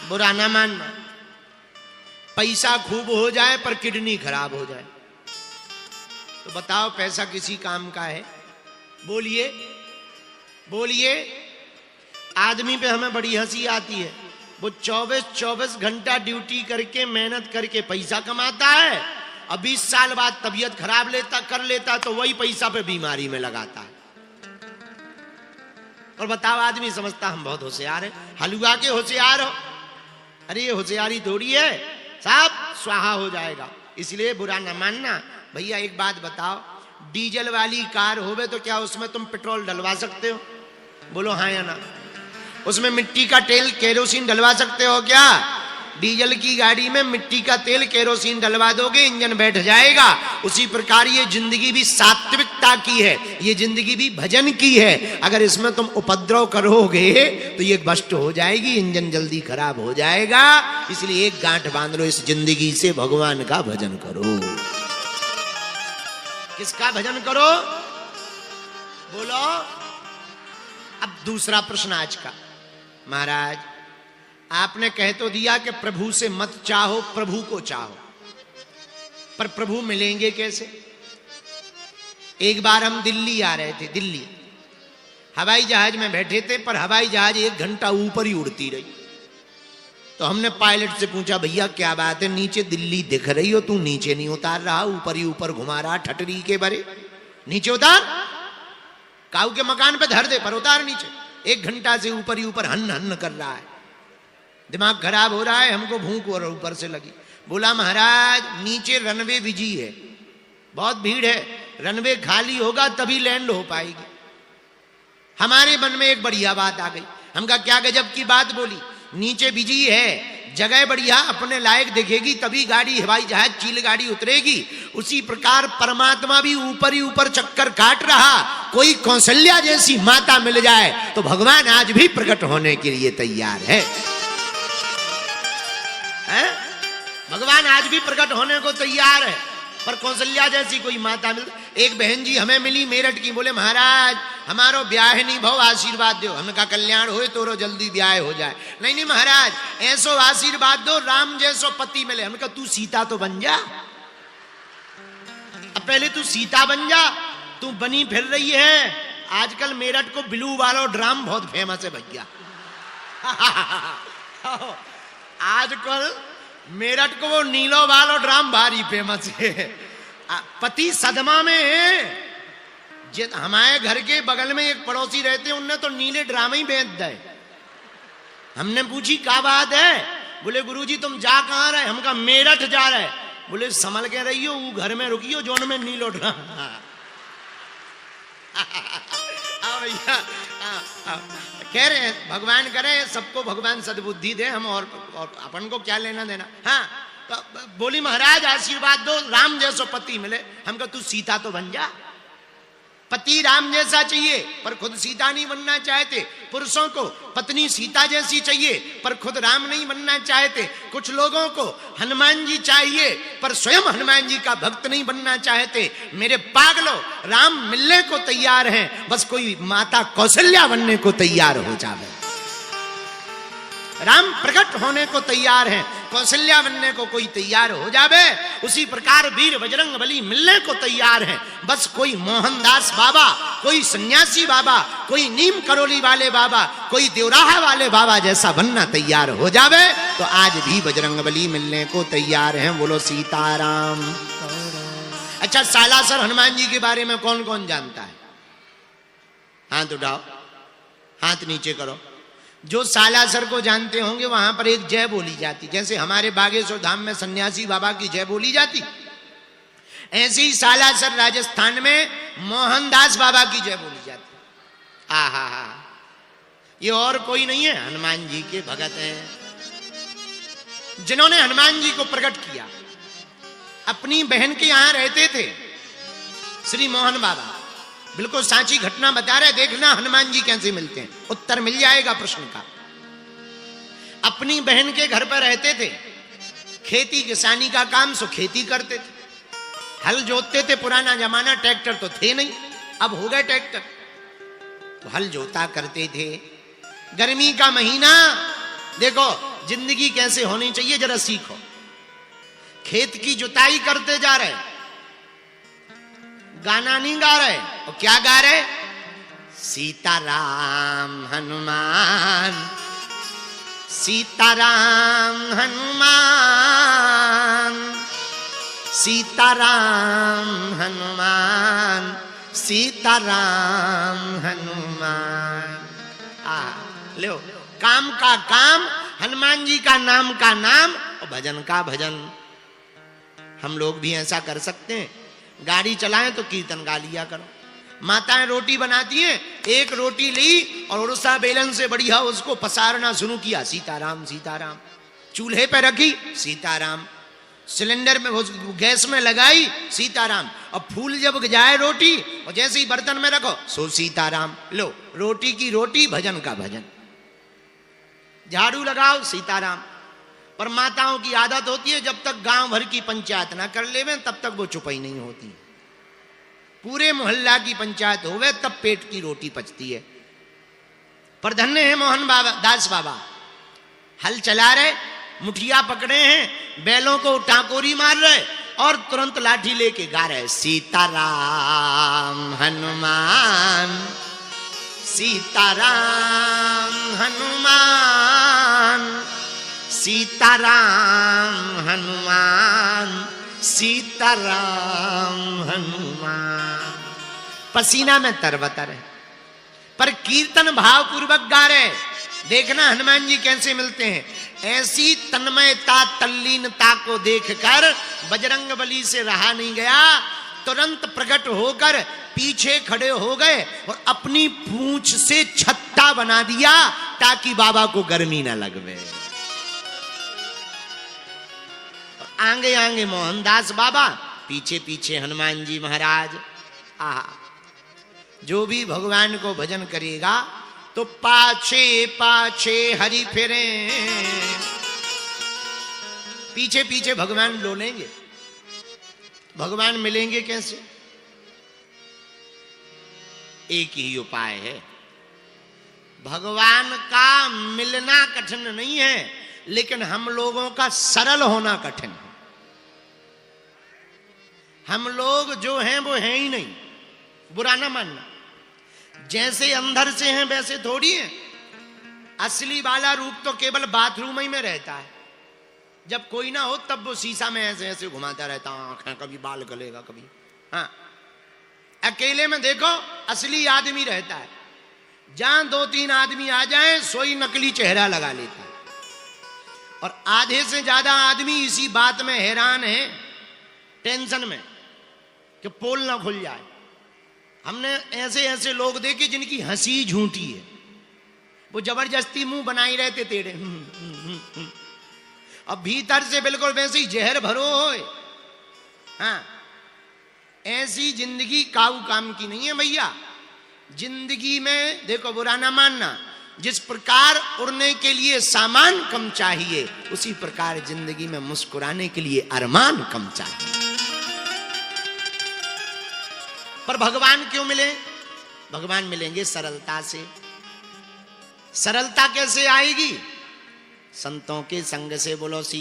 बुरा ना मानना। पैसा खूब हो जाए पर किडनी खराब हो जाए तो बताओ पैसा किसी काम का है? बोलिए बोलिए। आदमी पे हमें बड़ी हंसी आती है, वो 24 घंटा ड्यूटी करके मेहनत करके पैसा कमाता है और 20 साल बाद तबीयत खराब कर लेता तो वही पैसा पे बीमारी में लगाता है। और बताओ आदमी समझता हम बहुत होशियार है, हलवा के होशियार हो। अरे ये होशियारी थोड़ी है, सब स्वाहा हो जाएगा। इसलिए बुरा न मानना। भैया एक बात बताओ, डीजल वाली कार होवे तो क्या उसमें तुम पेट्रोल डलवा सकते हो? बोलो हाँ या ना। उसमें मिट्टी का तेल केरोसिन डलवा सकते हो क्या? डीजल की गाड़ी में मिट्टी का तेल केरोसिन डलवा दोगे इंजन बैठ जाएगा। उसी प्रकार ये जिंदगी भी सात्विकता की है, ये जिंदगी भी भजन की है। अगर इसमें तुम उपद्रव करोगे तो ये भ्रष्ट हो जाएगी, इंजन जल्दी खराब हो जाएगा। इसलिए एक गांठ बांध लो इस जिंदगी से, भगवान का भजन करो। किसका भजन करो? बोलो। अब दूसरा प्रश्न आज का। महाराज आपने कह तो दिया कि प्रभु से मत चाहो, प्रभु को चाहो, पर प्रभु मिलेंगे कैसे? एक बार हम दिल्ली आ रहे थे, दिल्ली हवाई जहाज में बैठे थे, पर हवाई जहाज 1 घंटा ऊपर ही उड़ती रही। तो हमने पायलट से पूछा, भैया क्या बात है, नीचे दिल्ली दिख रही हो, तू नीचे नहीं उतार रहा, ऊपर ही ऊपर घुमा रहा ठटरी के बरे, नीचे उतार, काऊ के मकान पे धर दे पर उतार नीचे। 1 घंटा से ऊपर ही ऊपर हन्न हन्न कर रहा है, दिमाग खराब हो रहा है, हमको भूख और ऊपर से लगी। बोला महाराज नीचे रनवे बिजी है, बहुत भीड़ है, रनवे खाली होगा तभी लैंड हो पाएगी। हमारे मन में एक बढ़िया बात आ गई। हम कहा क्या गजब की बात बोली, नीचे बिजी है, जगह बढ़िया अपने लायक दिखेगी तभी गाड़ी हवाई जहाज चील गाड़ी उतरेगी। उसी प्रकार परमात्मा भी ऊपर ही ऊपर चक्कर काट रहा। कोई कौशल्या जैसी माता मिल जाए तो भगवान आज भी प्रकट होने के लिए तैयार है। भगवान आज भी प्रकट होने को तैयार है, पर कौशल्या जैसी कोई माता मिल। एक बहन जी हमें मिली मेरठ की, बोले महाराज हमारो ब्याह नहीं भाव आशीर्वाद दो। हमने कहा कल्याण होए तोरो जल्दी ब्याह हो जाए। नहीं नहीं महाराज ऐसो आशीर्वाद दो राम जैसो पति मिले। हमने कहा तू सीता तो बन जा, अब पहले तू सीता बन जा, तू बनी फिर रही है। आजकल मेरठ को ब्लू वाला ड्राम बहुत फेमस है भैया। आजकल मेरठ को वो नीलो वालो ड्राम भारी फेमस है। पति सदमा में है। हमारे घर के बगल में एक पड़ोसी रहते, उनने तो नीले ड्राम ही बेच दे। हमने पूछी क्या बात है? बोले गुरुजी तुम जा कहां रहे? हम कहा मेरठ जा रहे। बोले संभल के रहियो, वो घर में रुकियो जोन में नीलो ड्राम। भैया कह रहे हैं भगवान करे सबको भगवान सद्बुद्धि दे, हम और अपन को क्या लेना देना। हाँ तो बोली महाराज आशीर्वाद दो राम जैसो पति मिले। हम कहा तू सीता तो बन जा। पति राम जैसा चाहिए पर खुद सीता नहीं बनना चाहते। पुरुषों को पत्नी सीता जैसी चाहिए पर खुद राम नहीं बनना चाहते। कुछ लोगों को हनुमान जी चाहिए पर स्वयं हनुमान जी का भक्त नहीं बनना चाहते। मेरे पागलों राम मिलने को तैयार हैं, बस कोई माता कौशल्या बनने को तैयार हो जावे। राम प्रकट होने को तैयार हैं, कौशल्या बनने को कोई तैयार हो जावे। उसी प्रकार वीर बजरंग बली मिलने को तैयार हैं, बस कोई मोहनदास बाबा, कोई सन्यासी बाबा, कोई नीम करोली वाले बाबा, कोई देवराहा वाले बाबा जैसा बनना तैयार हो जावे तो आज भी बजरंग बली मिलने को तैयार हैं। बोलो सीताराम। अच्छा सालासर हनुमान जी के बारे में कौन कौन जानता है? हाथ उठाओ, हाथ नीचे करो। जो सालासर को जानते होंगे वहां पर एक जय बोली जाती, जैसे हमारे बागेश्वर धाम में सन्यासी बाबा की जय बोली जाती, ऐसे ही सालासर राजस्थान में मोहनदास बाबा की जय बोली जाती। आहा हा, ये और कोई नहीं है, हनुमान जी के भगत हैं जिन्होंने हनुमान जी को प्रकट किया। अपनी बहन के यहां रहते थे श्री मोहन बाबा, बिल्कुल सांची घटना बता रहे, देखना हनुमान जी कैसे मिलते हैं, उत्तर मिल जाएगा प्रश्न का। अपनी बहन के घर पर रहते थे, खेती किसानी का काम सो खेती करते थे, हल जोतते थे। पुराना जमाना, ट्रैक्टर तो थे नहीं, अब हो गए ट्रैक्टर, तो हल जोता करते थे। गर्मी का महीना देखो जिंदगी कैसे होनी चाहिए जरा सीखो। खेत की जुताई करते जा रहे, गाना नहीं गा रहे, और क्या गा रहे? सीताराम हनुमान, सीताराम हनुमान, सीताराम हनुमान, सीताराम हनुमान। लो, काम का काम, हनुमान जी का नाम और भजन का भजन। हम लोग भी ऐसा कर सकते हैं। गाड़ी चलाएं तो कीर्तन गा लिया करो। माताएं रोटी बनाती हैं, एक रोटी ली और उड़सा बेलन से बढ़िया उसको पसारना शुरू किया, सीताराम सीताराम। चूल्हे पे रखी, सीताराम। सिलेंडर में गैस में लगाई, सीताराम। और फूल जब जाए रोटी और जैसे ही बर्तन में रखो, सो सीताराम। लो, रोटी की रोटी, भजन का भजन। झाड़ू लगाओ, सीताराम। पर माताओं की आदत होती है, जब तक गांव भर की पंचायत ना कर लेवे तब तक वो चुपाई नहीं होती। पूरे मोहल्ला की पंचायत होवे तब पेट की रोटी पचती है। पर धन्य है मोहन बाबा, दास बाबा, हल चला रहे, मुठिया पकड़े हैं, बैलों को टाकोरी मार रहे और तुरंत लाठी लेके गा रहे, सीताराम हनुमान, सीताराम हनुमान, सीताराम हनुमान, सीताराम हनुमान। पसीना में तरबतर है, पर कीर्तन भाव पूर्वक गा रहे। देखना हनुमान जी कैसे मिलते हैं। ऐसी तन्मयता, तल्लीनता को देखकर बजरंगबली से रहा नहीं गया, तुरंत प्रकट होकर पीछे खड़े हो गए और अपनी पूंछ से छत्ता बना दिया ताकि बाबा को गर्मी न लगवे। आगे आगे मोहनदास बाबा, पीछे पीछे हनुमान जी महाराज। जो भी भगवान को भजन करेगा तो पाछे पाछे हरि फिरे, पीछे पीछे भगवान डोलेंगे। भगवान मिलेंगे कैसे? एक ही उपाय है। भगवान का मिलना कठिन नहीं है, लेकिन हम लोगों का सरल होना कठिन है। हम लोग जो हैं वो हैं ही नहीं, बुरा ना मानना। जैसे अंदर से हैं वैसे थोड़ी है। असली वाला रूप तो केवल बाथरूम ही में रहता है। जब कोई ना हो तब वो शीशा में ऐसे ऐसे घुमाता रहता, आंखें कभी बाल गलेगा कभी। हाँ, अकेले में देखो असली आदमी रहता है। जहां दो तीन आदमी आ जाएं सोई नकली चेहरा लगा लेता है। और आधे से ज्यादा आदमी इसी बात में हैरान है, टेंशन में, कि पोल ना खुल जाए। हमने ऐसे ऐसे लोग देखे जिनकी हंसी झूठी है, वो जबरदस्ती मुंह बनाई रहते टेढ़े, और भीतर से बिल्कुल वैसे ही जहर भरो होए। हाँ, ऐसी जिंदगी काऊ काम की नहीं है भैया। जिंदगी में देखो, बुरा ना मानना, जिस प्रकार उड़ने के लिए सामान कम चाहिए, उसी प्रकार जिंदगी में मुस्कुराने के लिए अरमान कम चाहिए। पर भगवान क्यों मिले? भगवान मिलेंगे सरलता से। सरलता कैसे आएगी? संतों के संग से। बोलो सी